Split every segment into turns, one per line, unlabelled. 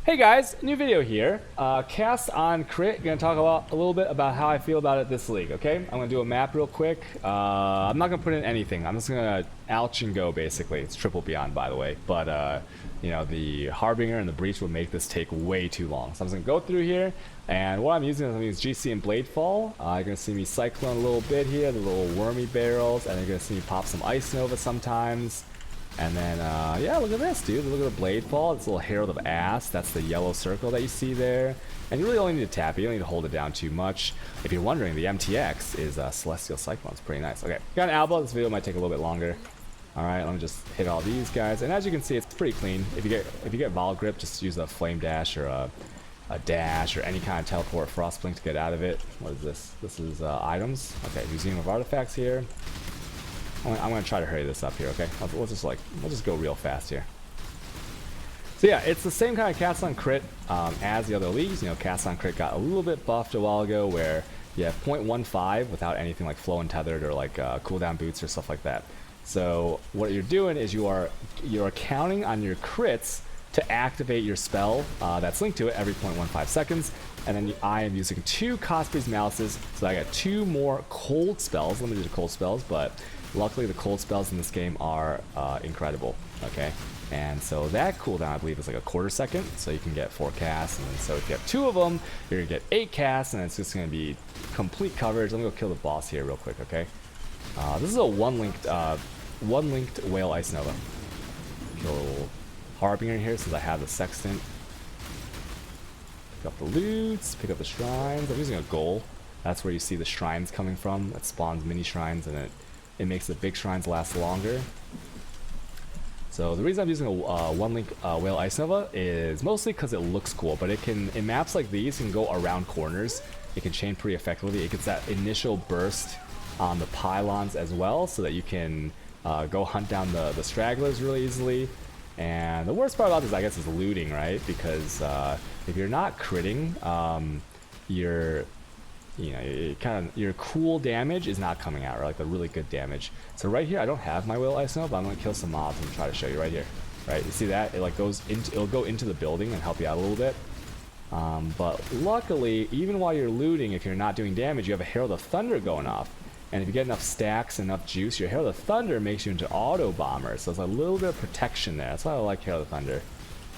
Hey guys, new video here. Cast on crit. Gonna talk about a little bit about how I feel about it this league. Okay, I'm gonna do a map real quick. I'm not gonna put in anything. I'm just gonna ouch and go basically. It's triple beyond, by the way. But you know, the harbinger and the breach will make this take way too long. So I'm just gonna go through here, and what I'm using is GC and Bladefall. You're gonna see me cyclone a little bit here, the little wormy barrels, and you're gonna see me pop some Ice Nova sometimes. And then, yeah, look at this, dude. Look at the Bladefall. It's a little herald of ass. That's the yellow circle that you see there. And you really only need to tap it. You don't need to hold it down too much. If you're wondering, the MTX is Celestial Cyclone. It's pretty nice. Okay, got an Alba. This video might take a little bit longer. All right, let me just hit all these guys. And as you can see, it's pretty clean. If you get Vol Grip, just use a Flame Dash or a dash or any kind of teleport Frostblink to get out of it. What is this? This is items. Okay, Museum of Artifacts here. I'm gonna try to hurry this up here, okay? We'll just go real fast here. So yeah, it's the same kind of cast on crit as the other leagues. You know, cast on crit got a little bit buffed a while ago, where you have 0.15 without anything like flow and tethered or like cooldown boots or stuff like that. So what you're doing is you're counting on your crits to activate your spell that's linked to it every 0.15 seconds. And then I am using 2 Cosprey's Malices, so I got 2 more cold spells, limited to cold spells, but luckily the cold spells in this game are incredible, okay? And so that cooldown, I believe, is like a quarter second, so you can get 4 casts, and then so if you have 2 of them, you're gonna get 8 casts, and it's just gonna be complete coverage. Let me go kill the boss here real quick, okay? This is a one-linked Whale Ice Nova. Kill Harbinger here since I have the Sextant. Pick up the loots, pick up the shrines. I'm using a goal. That's where you see the shrines coming from. That spawns mini shrines, and it makes the big shrines last longer. So the reason I'm using a one-link Whale Ice Nova is mostly because it looks cool, but in maps like these, it can go around corners. It can chain pretty effectively. It gets that initial burst on the pylons as well, so that you can go hunt down the stragglers really easily. And the worst part about this, I guess, is looting, right? Because if you're not critting, your cool damage is not coming out, or like the really good damage. So right here, I don't have my Whale Ice Nova, but I'm gonna kill some mobs and try to show you right here. Right, you see that? It like it'll go into the building and help you out a little bit. But luckily, even while you're looting, if you're not doing damage, you have a Herald of Thunder going off. And if you get enough stacks, enough juice, your Herald of Thunder makes you into auto bomber. So it's a little bit of protection there. That's why I like Herald of Thunder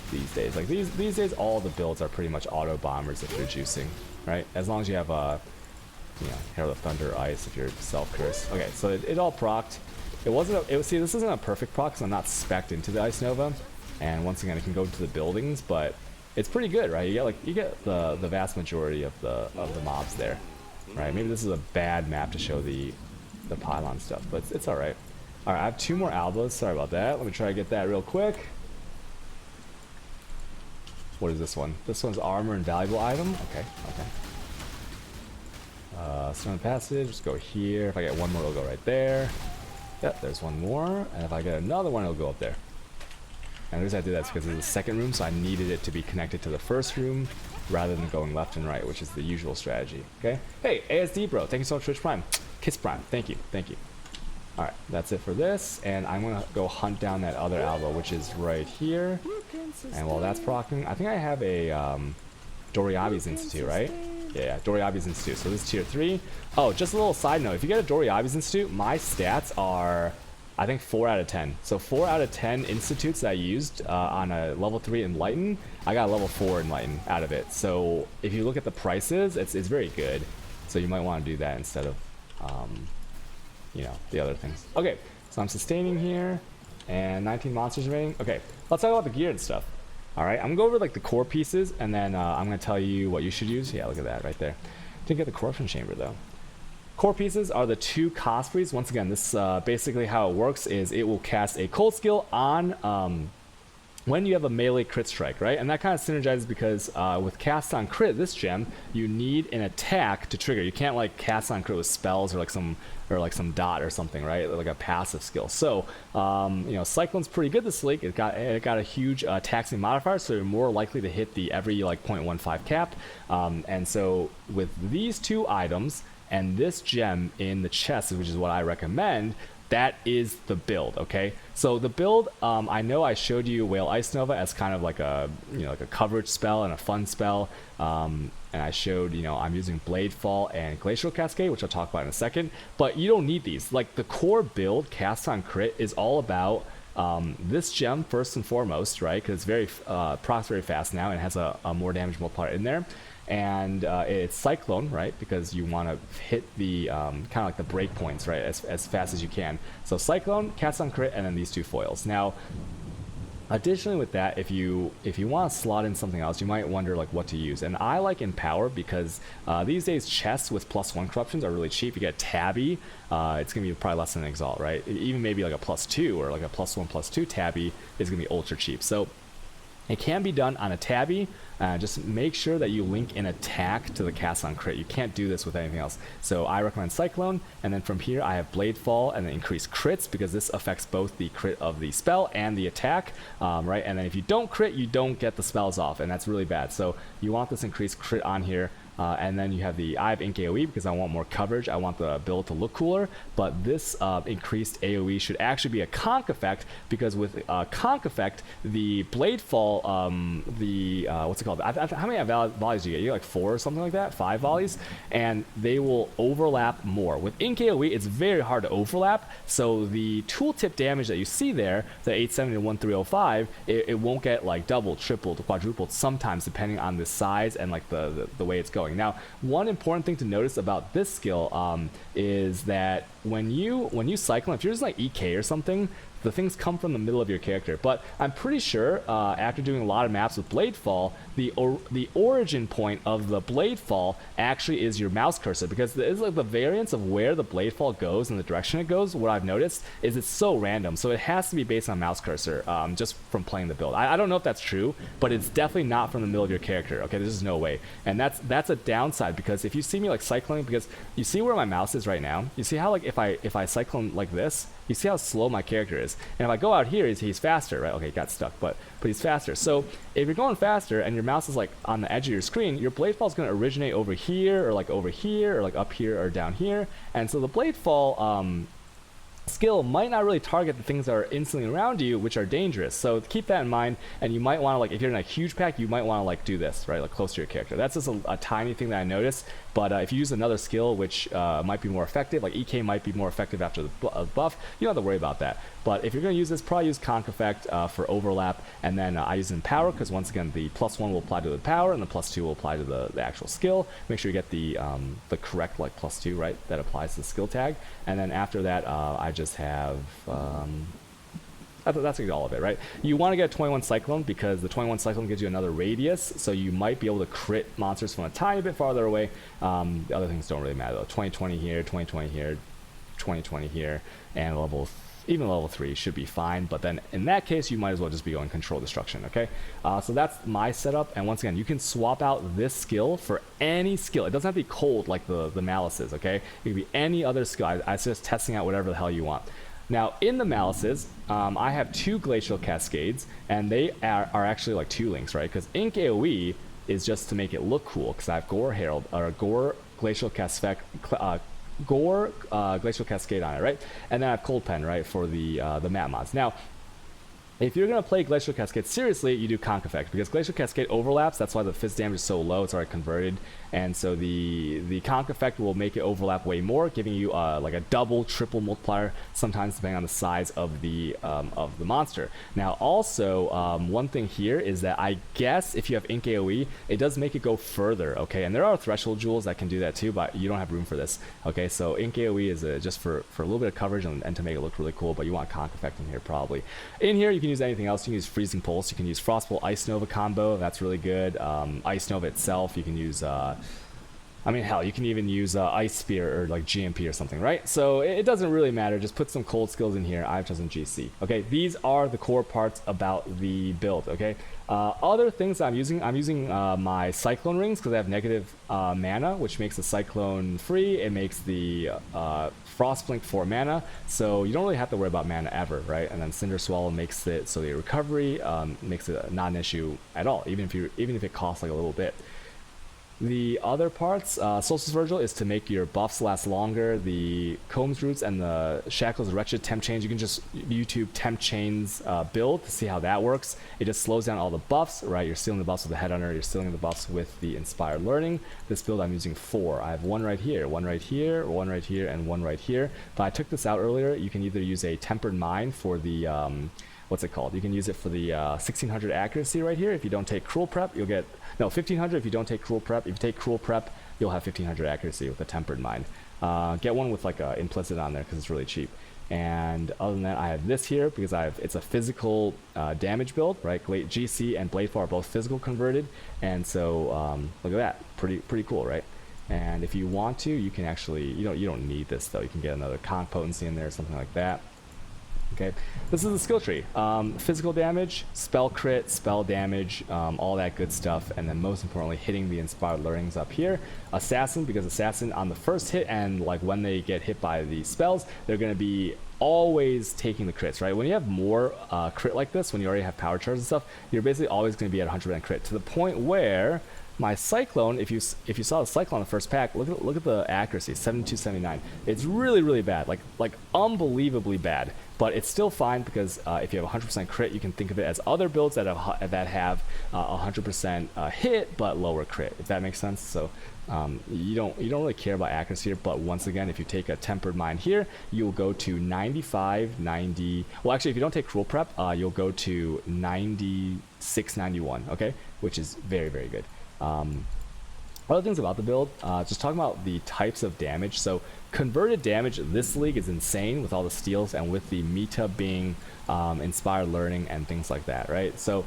these days. Like these days, all the builds are pretty much auto bombers if you're juicing, right? As long as you have Herald of Thunder, Ice if you're self-curse. Okay, so it all procced. See, this isn't a perfect proc because I'm not spec'd into the Ice Nova. And once again, it can go into the buildings, but it's pretty good, right? You get the vast majority of the mobs there. Right, maybe this is a bad map to show the pylon stuff, but it's alright. Alright, I have 2 more Albas. Sorry about that. Let me try to get that real quick. What is this one? This one's armor and valuable item. Okay. Stone Passage. Let's go here. If I get one more, it'll go right there. Yep, there's one more. And if I get another one, it'll go up there. And the reason I did that is because it's the second room, so I needed it to be connected to the first room rather than going left and right, which is the usual strategy. Okay. Hey, ASD bro, thank you so much for Twitch Prime. Kiss Prime, thank you. All right, that's it for this, and I'm gonna go hunt down that other Alba, which is right here. And while that's proccing, I think I have a Doriabi's Institute, right? Yeah, Doriabi's Institute. So this is tier 3. Oh, just a little side note: if you get a Doriabi's Institute, my stats are, I think, 4 out of 10. So 4 out of 10 institutes that I used on a level 3 Enlighten, I got a level 4 Enlighten out of it. So if you look at the prices, it's very good. So you might want to do that instead of, the other things. Okay, so I'm sustaining here, and 19 monsters remaining. Okay, let's talk about the gear and stuff. All right, I'm gonna go over like the core pieces, and then I'm gonna tell you what you should use. Yeah, look at that right there. Didn't get the corruption chamber though. Core pieces are the 2 Cospreys. Once again, this basically how it works is it will cast a cold skill on when you have a melee crit strike, right? And that kind of synergizes because with cast on crit, this gem, you need an attack to trigger. You can't like cast on crit with spells or like some dot or something, right? Like a passive skill. So Cyclone's pretty good this league. It got a huge taxing modifier, so you're more likely to hit the every like 0.15 cap. And so with these 2 items and this gem in the chest, which is what I recommend, that is the build, okay? So the build, I know I showed you Whale Ice Nova as kind of like a, like a coverage spell and a fun spell. And I showed, I'm using Blade Fall and Glacial Cascade, which I'll talk about in a second. But you don't need these. Like, the core build, Cast on Crit, is all about this gem first and foremost, right? Because it's very procs very fast now and has a more damage multiplier in there. And it's Cyclone, right? Because you want to hit the kind of like the break points, right? As fast as you can. So Cyclone, Cast on Crit, and then these two foils. Now, additionally with that, if you want to slot in something else, you might wonder like what to use. And I like Empower because these days chests with +1 corruptions are really cheap. You get Tabby, it's gonna be probably less than an Exalt, right? Even maybe like a +2 or like a +1/+2 Tabby is gonna be ultra cheap. So it can be done on a Tabby. Just make sure that you link an attack to the Cast on Crit. You can't do this with anything else. So I recommend Cyclone, and then from here I have Blade Fall and then increase crits because this affects both the crit of the spell and the attack, right? And then if you don't crit, you don't get the spells off, and that's really bad. So you want this increased crit on here. And then you have I have Ink AoE because I want more coverage. I want the build to look cooler. But this increased AoE should actually be a conk effect because with conk effect, the Blade Fall, what's it called? How many volleys do you get? You get like 4 or something like that? 5 volleys? And they will overlap more. With Ink AoE, it's very hard to overlap. So the tooltip damage that you see there, the 870 to 1305, it won't get like doubled, tripled, quadrupled sometimes depending on the size and like the way it's going. Now, one important thing to notice about this skill is that when you cycle, if you're just like EK or something, the things come from the middle of your character. But I'm pretty sure after doing a lot of maps with Blade Fall, the origin point of the Blade Fall actually is your mouse cursor, because it's like the variance of where the Blade Fall goes and the direction it goes. What I've noticed is it's so random, so it has to be based on mouse cursor, just from playing the build. I don't know if that's true, but it's definitely not from the middle of your character. Okay, there's just no way, and that's a downside, because if you see me like cycling, because you see where my mouse is right now, you see how like if I cycle like this, you see how slow my character is. And if I go out here, he's faster, right? Okay, he got stuck, but he's faster. So if you're going faster and your mouse is like on the edge of your screen, your blade fall is going to originate over here, or like over here, or like up here or down here. And so the blade fall skill might not really target the things that are instantly around you, which are dangerous. So keep that in mind, and you might want to, like, if you're in a huge pack, you might want to like do this, right, like close to your character. That's just a tiny thing that I noticed. But if you use another skill which might be more effective, like EK might be more effective after the buff, you don't have to worry about that. But if you're going to use this, probably use Conk Effect for overlap, and then I use it in power, because once again the +1 will apply to the power and the +2 will apply to the actual skill. Make sure you get the correct like +2, right, that applies to the skill tag. And then after that I just have that's all of it, right? You want to get a 21 Cyclone, because the 21 Cyclone gives you another radius, so you might be able to crit monsters from a tiny bit farther away. The other things don't really matter though. 2020 here, 2020 here, 2020 here, and even level 3 should be fine. But then in that case, you might as well just be going Control Destruction, okay? So that's my setup, and once again, you can swap out this skill for any skill. It doesn't have to be cold like the Malices, okay? It can be any other skill. I suggest testing out whatever the hell you want. Now, in the Malices, I have 2 Glacial Cascades, and they are actually like 2 links, right? Because Ink AoE is just to make it look cool, because I have Gore Herald, or Gore Glacial Cascade, Glacial Cascade on it, right? And then I have Cold Pen, right, for the map mods. Now, if you're going to play Glacial Cascade seriously, you do Conk Effect, because Glacial Cascade overlaps. That's why the fizz damage is so low. It's already converted. And so the Conk Effect will make it overlap way more, giving you like a double, triple multiplier, sometimes depending on the size of the monster. Now, also, one thing here is that I guess if you have Ink AoE, it does make it go further, okay? And there are Threshold Jewels that can do that too, but you don't have room for this, okay? So Ink AoE is just for a little bit of coverage and to make it look really cool, but you want Conk Effect in here probably. In here, you can use anything else. You can use Freezing Pulse. You can use Frostbolt Ice Nova combo. That's really good. Ice Nova itself, you can use... I mean, hell, you can even use Ice Spear or like GMP or something, right? So it doesn't really matter. Just put some cold skills in here. I've chosen GC. Okay, these are the core parts about the build, okay? Other things I'm using my Cyclone Rings, because I have negative mana, which makes the Cyclone free. It makes the Frostblink 4 mana, so you don't really have to worry about mana ever, right? And then Cinder Swallow makes it so the recovery makes it not an issue at all, even if it costs like a little bit. The other parts, Solstice Virgil is to make your buffs last longer. The Combs Roots and the Shackles Wretched Temp Chains, you can just YouTube Temp Chains build to see how that works. It just slows down all the buffs, right? You're stealing the buffs with the Headhunter, you're stealing the buffs with the Inspired Learning. This build I'm using 4. I have one right here, one right here, one right here, and one right here. If I took this out earlier, you can either use a Tempered Mind for the... what's it called? You can use it for the 1600 accuracy right here. If you don't take Cruel Prep, you'll get... No, 1500 if you don't take Cruel Prep. If you take Cruel Prep, you'll have 1500 accuracy with a Tempered Mind. Get one with like a implicit on there because it's really cheap. And other than that, I have this here because it's a physical damage build, right? GC and Bladefall are both physical converted. And so look at that. Pretty cool, right? And if you want to, you can actually... You don't need this though. You can get another Conch Potency in there or something like that. Okay, this is the skill tree. Physical damage, spell crit, spell damage, all that good stuff, and then most importantly, hitting the Inspired Learnings up here. Assassin, because Assassin on the first hit and like when they get hit by the spells, they're going to be always taking the crits, right? When you have more crit like this, when you already have power charges and stuff, you're basically always going to be at 100% crit, to the point where my Cyclone, if you saw the Cyclone in the first pack, look at the accuracy, 7279. It's really bad, like unbelievably bad. But it's still fine because if you have 100% crit, you can think of it as other builds that have 100% hit but lower crit, if that makes sense. So you don't really care about accuracy here. But once again, if you take a Tempered Mind here, you'll go to 95, 90. Well, actually, if you don't take Cruel Prep, you'll go to 96, 91. Okay, which is very good. Other things about the build, just talking about the types of damage. So converted damage, this league is insane with all the steals and with the meta being Inspired Learning and things like that, right? So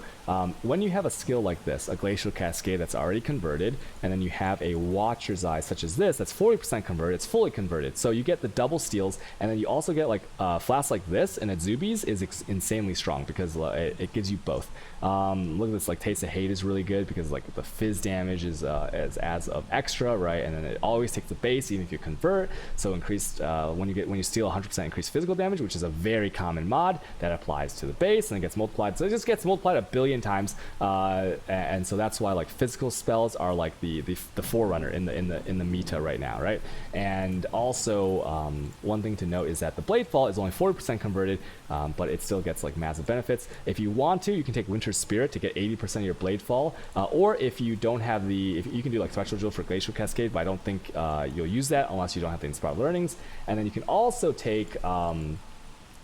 when you have a skill like this, a Glacial Cascade that's already converted, and then you have a Watcher's Eye such as this, that's 40% converted, it's fully converted. So you get the double steals, and then you also get like flasks like this, and Azubi's is insanely strong because it gives you both. Look at this, like Taste of Hate is really good because like the fizz damage is as of extra, right? And then it always takes the base even if you convert. So increased when you steal 100% increased physical damage, which is a very common mod that applies to the base and it gets multiplied. So it just gets multiplied a billion times, and so that's why like physical spells are like the forerunner in the meta right now, right? And also one thing to note is that the Bladefall is only 40% converted, but it still gets like massive benefits. If you want to, you can take Winter's Spirit to get 80% of your Bladefall, or if you don't have you can do like Spectral Drill for Glacial Cascade, but I don't think you'll use that unless you don't have the Inspired Learnings. And then you can also take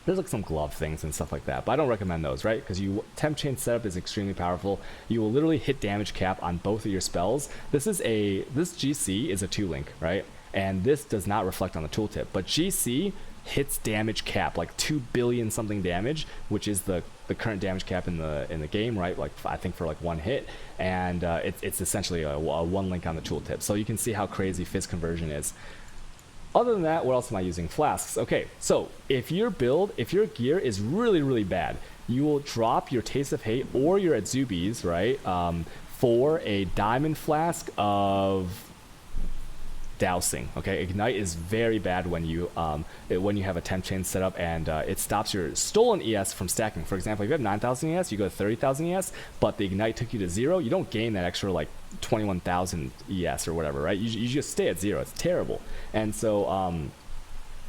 there's like some glove things and stuff like that, but I don't recommend those, right? Because Temp Chain setup is extremely powerful. You will literally hit damage cap on both of your spells. This GC is a 2-link, right? And this does not reflect on the tooltip, but GC hits damage cap, like 2 billion something damage, which is the current damage cap in the game, right? Like I think for like one hit, and it's essentially a 1-link on the tooltip. So you can see how crazy fizz conversion is. Other than that, what else am I using? Flasks. Okay, so if your gear is really bad, you will drop your Taste of Hate or your Azubi's, right, for a diamond flask of dousing. Okay, Ignite is very bad when you have a Temp Chain set up, and it stops your stolen ES from stacking. For example, if you have 9,000 ES, you go to 30,000 ES, but the Ignite took you to 0, you don't gain that extra like 21,000 ES or whatever, right? You just stay at 0. It's terrible. And so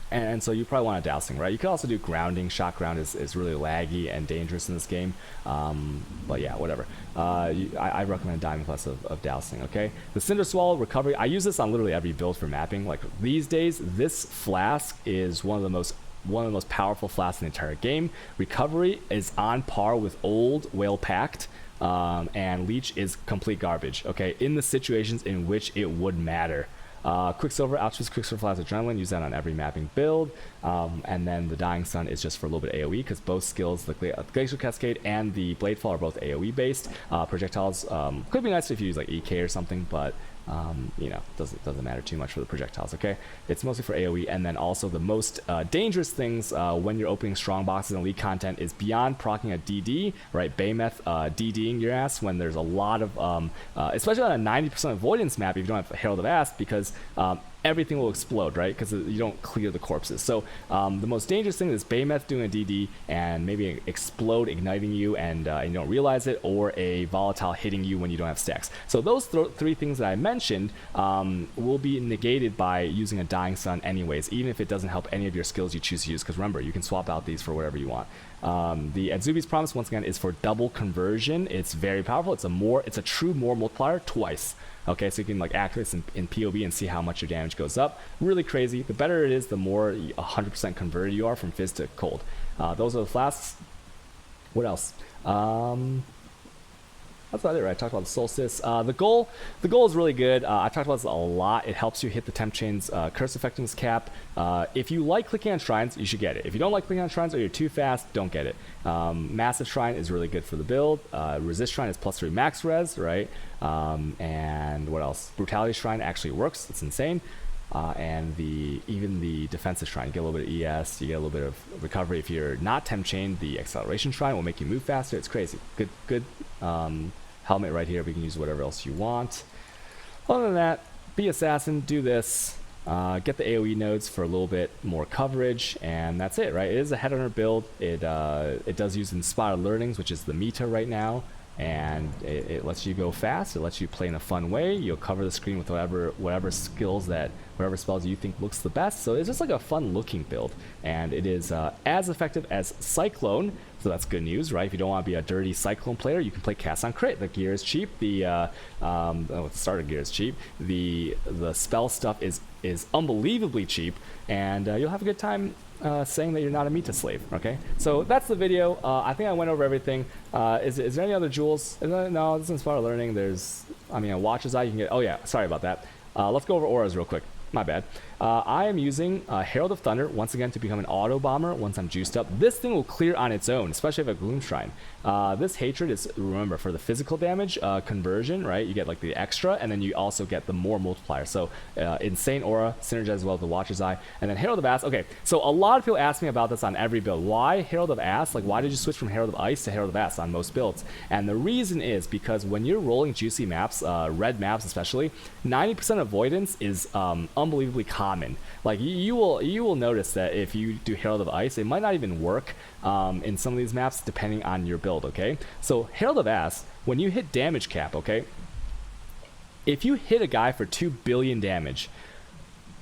and so you probably want a dousing, right? You could also do grounding. Shock ground is really laggy and dangerous in this game, but yeah, whatever. I recommend Diamond Plus of dousing. Okay, the Cinder Swallow recovery, I use this on literally every build for mapping. Like these days, this flask is one of the most powerful flasks in the entire game. Recovery is on par with old Whale Pact, and Leech is complete garbage, okay, in the situations in which it would matter. Quicksilver, Altruist Quicksilver Flask Adrenaline, use that on every mapping build. And then the Dying Sun is just for a little bit of AoE, because both skills, the Glacial Cascade and the Bladefall, are both AoE based. Projectiles could be nice if you use like EK or something, but you know, doesn't matter too much for the projectiles. Okay, it's mostly for AoE. And then also the most dangerous things when you're opening strong boxes and elite content is beyond proccing a DD, right? Baymeth DDing your ass when there's a lot of especially on a 90% avoidance map if you don't have Herald of Asp, because everything will explode, right? Because you don't clear the corpses. So the most dangerous thing is Behemoth doing a DD and maybe explode, igniting you, and you don't realize it, or a volatile hitting you when you don't have stacks. So those three things that I mentioned will be negated by using a Dying Sun anyways, even if it doesn't help any of your skills you choose to use, because remember, you can swap out these for whatever you want. The Adzubi's Promise, once again, is for double conversion. It's very powerful. It's a true more multiplier twice. Okay, so you can like activate this in POV and see how much your damage goes up. Really crazy. The better it is, the more 100% converted you are from fizz to cold. Those are the flasks. What else? That's about it, right? I talked about the solstice. The goal is really good. I talked about this a lot. It helps you hit the temp chain's curse effectiveness cap. If you like clicking on shrines, you should get it. If you don't like clicking on shrines or you're too fast, don't get it. Massive shrine is really good for the build. Resist shrine is +3 max res, right? And what else? Brutality shrine actually works. It's insane. And even the defensive shrine, you get a little bit of ES, you get a little bit of recovery. If you're not temp chained, the acceleration shrine will make you move faster. It's crazy. Good helmet right here. We can use whatever else you want. Other than that, be assassin, do this, get the AoE nodes for a little bit more coverage, and that's it, right? It is a headhunter build. It does use inspired learnings, which is the meta right now. And it lets you go fast. It lets you play in a fun way. You'll cover the screen with whatever spells you think looks the best. So it's just like a fun looking build, and it is as effective as Cyclone. So that's good news, right? If you don't want to be a dirty Cyclone player, you can play Cast on Crit. The gear is cheap. The starter gear is cheap. The spell stuff is unbelievably cheap, and you'll have a good time saying that you're not a meta slave. Okay, so that's the video. I think I went over everything. Is there any other jewels? No, this is Inspire Learning. There's, a Watcher's Eye you can get. Oh yeah, sorry about that. Let's go over auras real quick. My bad. I am using Herald of Thunder once again to become an auto bomber once I'm juiced up. This thing will clear on its own, especially if I have a Gloom Shrine. This Hatred is, remember, for the physical damage conversion, right? You get like the extra, and then you also get the more multiplier. So insane aura, synergize as well with the Watcher's Eye, and then Herald of Ass. Okay, so a lot of people ask me about this on every build. Why Herald of Ass? Like, why did you switch from Herald of Ice to Herald of Ass on most builds? And the reason is because when you're rolling juicy maps, red maps especially, 90% avoidance is unbelievably common. Like you will notice that if you do Herald of Ice, it might not even work in some of these maps depending on your build. Okay, so Herald of Ass, when you hit damage cap, okay, if you hit a guy for 2 billion damage,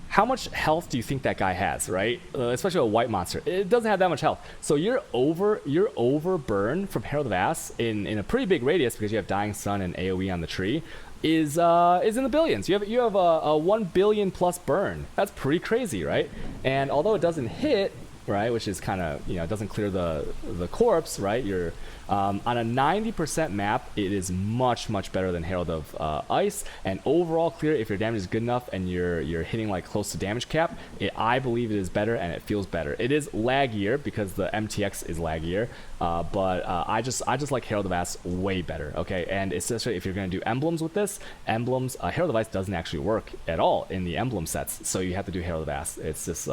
how much health do you think that guy has, right? Especially a white monster, it doesn't have that much health. So you're over burn from Herald of Ass in a pretty big radius, because you have Dying Sun and AoE on the tree, is in the billions. You have a 1 billion plus burn. That's pretty crazy, right? And although it doesn't hit, right, which is kind of, it doesn't clear the corpse, right? You're on a 90% map, it is much better than Herald of Ice. And overall clear, if your damage is good enough and you're hitting like close to damage cap, I believe it is better and it feels better. It is laggier because the MTX is laggier, but I just like Herald of Ass way better. Okay, and especially if you're going to do emblems with this, Herald of Ice doesn't actually work at all in the emblem sets, so you have to do Herald of Ass. It's just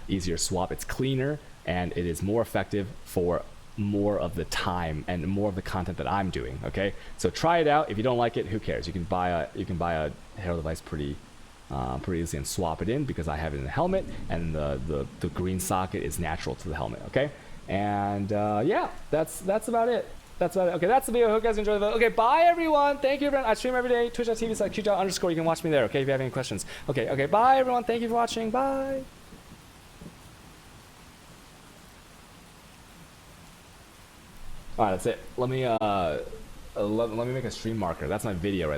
easier swap. It's cleaner and it is more effective for more of the time and more of the content that I'm doing. Okay, so try it out. If you don't like it, who cares? You can buy a Herald of Ice pretty easily and swap it in, because I have it in the helmet, and the green socket is natural to the helmet. Okay, and yeah, that's about it. Okay, that's the video. Hope you guys enjoyed the video. Okay, bye everyone. Thank you everyone. I stream every day. Twitch.tv/QJout_. You can watch me there. Okay, if you have any questions. Okay, bye everyone. Thank you for watching. Bye. All right, that's it. Let me make a stream marker. That's my video right